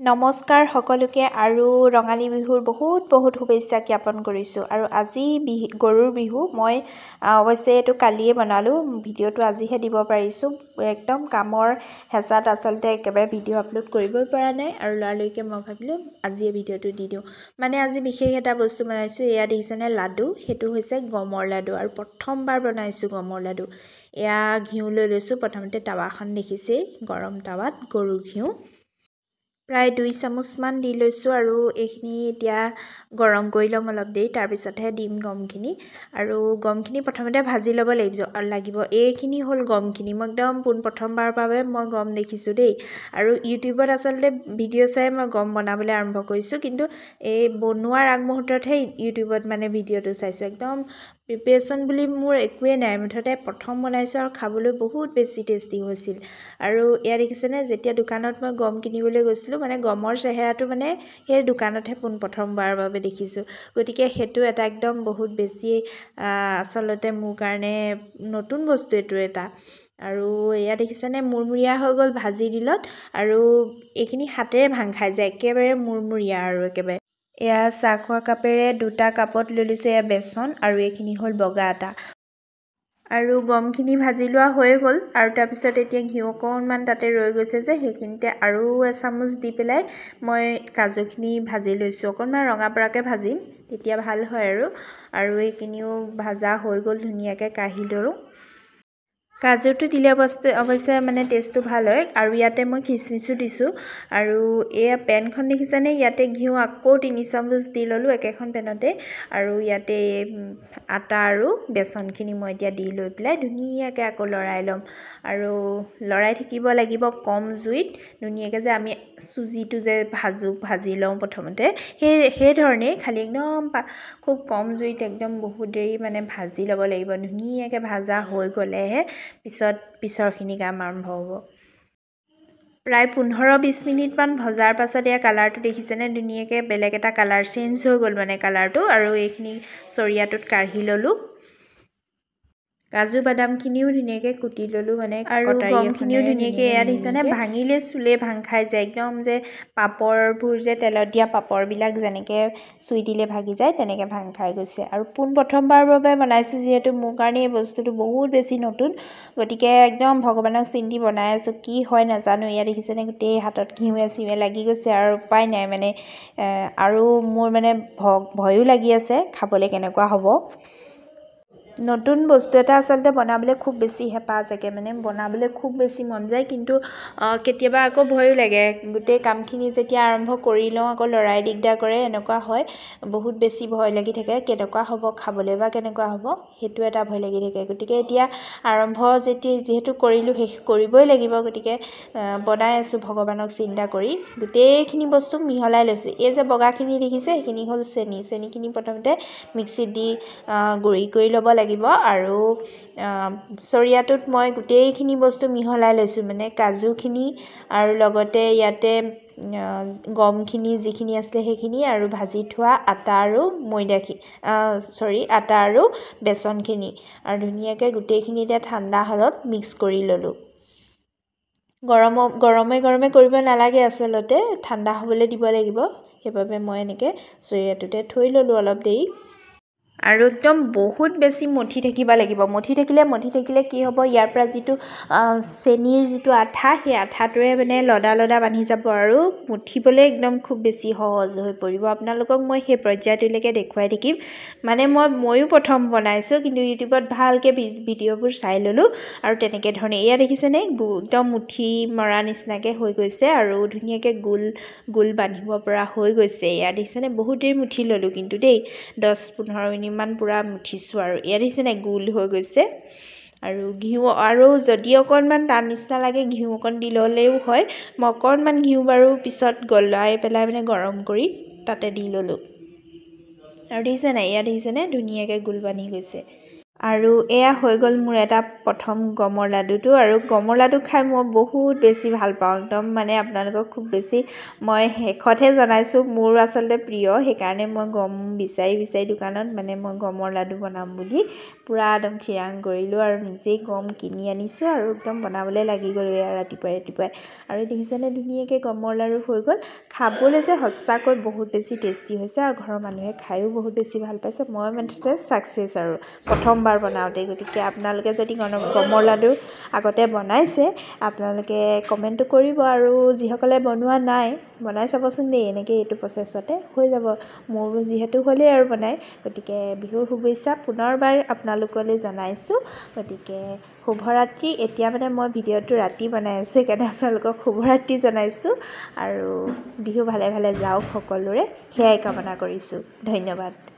নমস্কাৰ সকলোকে আৰু ৰঙালী বিহুৰ বহুত শুভেচ্ছা জ্ঞাপন কৰিছোঁ আৰু আজি গৰুৰ বিহু মই অৱশ্যে এইটো কালিয়ে বনালোঁ ভিডিঅ'টো আজিহে দিব পাৰিছোঁ একদম কামৰ হেঁচাত আচলতে একেবাৰে ভিডিঅ' আপলোড কৰিবই পৰা নাই আৰু লৰালৰিকৈ মই ভাবিলোঁ আজিয়ে ভিডিঅ'টো দি দিওঁ মানে আজি বিশেষ এটা বস্তু বনাইছোঁ এয়া দেখিছেনে লাডু সেইটো হৈছে গমৰ লাডু আৰু প্ৰথমবাৰ বনাইছোঁ গমৰ লাডু এয়া ঘিউ লৈ লৈছোঁ প্ৰথমতে টাৱাখন দেখিছেই গৰম টাৱাত গৰু ঘিউ প্ৰায় 2 চামুচমান দি লৈছোঁ আৰু এইখিনি এতিয়া গৰম কৰি ল'ম অলপ দেৰি তাৰপিছতহে দিম গমখিনি আৰু গমখিনি প্ৰথমতে ভাজি ল'ব লাগিব এইখিনি হ'ল গমখিনি মই একদম প্ৰথমবাৰৰ বাবে মই গম দেখিছোঁ দেই আৰু ইউটিউবত আচলতে ভিডিঅ' চাই মই গম বনাবলৈ আৰম্ভ কৰিছোঁ কিন্তু এই বনোৱাৰ আগমুহূৰ্ততহে ইউটিউবত মানে ভিডিঅ'টো চাইছোঁ একদম প্ৰিপাৰেশ্যন বুলি মোৰ একোৱেই নাই মুঠতে প্ৰথম বনাইছোঁ আৰু খাবলৈ বহুত বেছি টেষ্টি হৈছিল আৰু এয়া দেখিছেনে যেতিয়া দোকানত মই গম কিনিবলৈ গৈছিলোঁ মানে গমৰ চেহেৰাটো মানে সেই দোকানতহে প্ৰথমবাৰৰ বাবে দেখিছোঁ গতিকে সেইটো এটা একদম বহুত বেছি আচলতে মোৰ কাৰণে নতুন বস্তু এইটো এটা আৰু এয়া দেখিছেনে মুৰমুৰীয়া হৈ গ'ল ভাজি দিলত আৰু এইখিনি হাতেৰে ভাং খাই যায় একেবাৰে মুৰমুৰীয়া আৰু একেবাৰে এয়া চাহ খোৱা কাপেৰে 2টা কাপত লৈ লৈছোঁ এয়া বেচন আৰু এইখিনি হ'ল বগা আটা আৰু গমখিনি ভাজি লোৱা হৈ গ'ল আৰু তাৰপিছত এতিয়া ঘিউ অকণমান তাতে ৰৈ গৈছে যে সেইখিনিতে আৰু এচামুচ দি পেলাই মই কাজুখিনি ভাজি লৈছোঁ অকণমান ৰঙা পৰাকৈ ভাজিম তেতিয়া ভাল হয় আৰু এইখিনিও ভাজা হৈ গ'ল ধুনীয়াকৈ কাঢ়ি ল'লোঁ কাজুটো দিলে অৱশ্যে মানে টেষ্টটো ভাল হয় আৰু ইয়াতে মই খিচমিচো দিছোঁ আৰু এয়া পেনখন দেখিছেনে ইয়াতে ঘিউ আকৌ 3 চামুচ দি ল'লোঁ একেখন পেনতে আৰু ইয়াতে আটা আৰু বেচনখিনি মই এতিয়া দি লৈ পেলাই ধুনীয়াকৈ আকৌ লৰাই ল'ম আৰু লৰাই থাকিব লাগিব কম জুইত ধুনীয়াকৈ যে আমি চুজিটো যে ভাজি লওঁ প্ৰথমতে সেই ধৰণেই খালি একদম খুব কম জুইত একদম বহুত দেৰি মানে ভাজি ল'ব লাগিব ধুনীয়াকৈ ভাজা হৈ গ'লেহে পিছৰখিনি কাম আৰম্ভ হ'ব প্ৰায় 15-20 মিনিটমান ভজাৰ পাছত এয়া কালাৰটো দেখিছেনে ধুনীয়াকৈ বেলেগ এটা কালাৰ চেঞ্জ হৈ গ'ল মানে কালাৰটো আৰু এইখিনি চৰিয়াটোত কাঢ়ি ল'লোঁ কাজু বাদামখিনিও ধুনীয়াকৈ কুটি ল'লোঁ মানে আৰু গমখিনিও ধুনীয়াকৈ এয়া দেখিছেনে ভাঙিলে চুলে ভাং খাই যায় একদম যে পাপৰবোৰ যে তেলত দিয়া পাপৰবিলাক যেনেকৈ চুই দিলে ভাগি যায় তেনেকৈ ভাং খাই গৈছে আৰু প্ৰথমবাৰৰ বাবে বনাইছোঁ যিহেতু মোৰ কাৰণে এই বস্তুটো বহুত বেছি নতুন গতিকে একদম ভগৱানক চিন্তি বনাই আছোঁ কি হয় নাজানো এয়া দেখিছেনে গোটেই হাতত ঘিউৱে চিউৱে লাগি গৈছে আৰু উপায় নাই মানে আৰু মোৰ মানে ভয়ো লাগি আছে খাবলৈ কেনেকুৱা হ'ব নতুন বস্তু এটা আচলতে বনাবলৈ খুব বেছি হেঁপাহ জাগে মানে বনাবলৈ খুব বেছি মন যায় কিন্তু কেতিয়াবা আকৌ ভয়ো লাগে গোটেই কামখিনি যেতিয়া আৰম্ভ কৰি লওঁ আকৌ লৰাই দিগদাৰ কৰে এনেকুৱা হয় বহুত বেছি ভয় লাগি থাকে কেনেকুৱা হ'ব খাবলৈ বা কেনেকুৱা হ'ব সেইটো এটা ভয় লাগি থাকে গতিকে এতিয়া আৰম্ভ যিহেতু কৰিলোঁ শেষ কৰিবই লাগিব গতিকে বনাই আছোঁ ভগৱানক চিন্তা কৰি গোটেইখিনি বস্তু মিহলাই লৈছোঁ এই যে বগাখিনি দেখিছে সেইখিনি হ'ল চেনিখিনি প্ৰথমতে মিক্সিত দি গুড়ি কৰি ল'ব লাগিব আৰু চৰিয়াটোত মই গোটেইখিনি বস্তু মিহলাই লৈছোঁ মানে কাজুখিনি আৰু লগতে ইয়াতে গমখিনি যিখিনি আছিলে সেইখিনি আৰু ভাজি থোৱা আটা আৰু আটা আৰু বেচনখিনি আৰু ধুনীয়াকৈ গোটেইখিনি এতিয়া ঠাণ্ডা হালত মিক্স কৰি ল'লোঁ গৰমে কৰিব নালাগে আচলতে ঠাণ্ডা হ'বলৈ দিব লাগিব সেইবাবে মই এনেকৈ চৰিয়াটোতে থৈ ল'লোঁ অলপ দেৰি আৰু একদম বহুত বেছি মঠি থাকিব লাগিব মঠি থাকিলে কি হ'ব ইয়াৰ পৰা যিটো চেনিৰ যিটো আঠা সেই আঠাটোৰে মানে লদা বান্ধি যাব আৰু মুঠিবলৈ একদম খুব বেছি সহজ হৈ পৰিব আপোনালোকক মই সেই পৰ্যায়টোলৈকে দেখুৱাই থাকিম মানে ময়ো প্ৰথম বনাইছোঁ কিন্তু ইউটিউবত ভালকৈ ভিডিঅ'বোৰ চাই ল'লোঁ আৰু তেনেকৈ ধৰণে এয়া দেখিছেনে একদম মুঠি মৰা নিচিনাকৈ হৈ গৈছে আৰু ধুনীয়াকৈ গোল বান্ধিব পৰা হৈ গৈছে এয়া দেখিছেনে বহুত দেৰি মুঠি ল'লোঁ কিন্তু দেই 10-15 মিনিটমান পূৰা মুঠিছোঁ আৰু এয়া দেখিছেনে গোল হৈ গৈছে আৰু ঘিউ আৰু যদি অকণমান টান নিচিনা লাগে ঘিউ অকণ দি ল'লেও হয় মই অকণমান ঘিউ বাৰু পিছত গলাই পেলাই মানে গৰম কৰি তাতে দি ল'লোঁ আৰু দেখিছেনে এয়া দেখিছেনে ধুনীয়াকৈ গোল বান্ধি গৈছে আৰু এয়া হৈ গ'ল মোৰ এটা প্ৰথম গমৰ লাডুটো আৰু গমৰ লাডু খাই মই বহুত বেছি ভাল পাওঁ একদম মানে আপোনালোকক খুব বেছি মই শেষতহে জনাইছোঁ মোৰ আচলতে প্ৰিয় সেইকাৰণে মই গম বিচাৰি দোকানত মানে মই গমৰ লাডু বনাম বুলি পূৰা একদম থিৰাং কৰিলোঁ আৰু নিজেই গম কিনি আনিছোঁ আৰু একদম বনাবলৈ লাগি গ'লোঁ আৰু ৰাতিপুৱাই আৰু দেখিছেনে ধুনীয়াকৈ গমৰ লাডু হৈ গ'ল খাবলৈ যে সঁচাকৈ বহুত বেছি টেষ্টি হৈছে আৰু ঘৰৰ মানুহে খায়ো বহুত বেছি ভাল পাইছে মই মুঠতে ছাকচেছ আৰু প্ৰথমবাৰ বনাওঁতে গতিকে আপোনালোকে যদি গমৰ লাডু আগতে বনাইছে আপোনালোকে কমেণ্টটো কৰিব আৰু যিসকলে বনোৱা নাই বনাই চাবচোন দেই এনেকৈ এইটো প্ৰচেছতে হৈ যাব মোৰো যিহেতু হ'লেই আৰু বনাই গতিকে বিহুৰ শুভেচ্ছা পুনৰবাৰ আপোনালোকলৈ জনাইছোঁ গতিকে শুভৰাত্ৰি এতিয়া মানে মই ভিডিঅ'টো ৰাতি বনাই আছোঁ সেইকাৰণে আপোনালোকক শুভৰাত্ৰি জনাইছোঁ আৰু বিহু ভালে ভালে যাওক সকলোৰে সেয়াই কামনা কৰিছোঁ ধন্যবাদ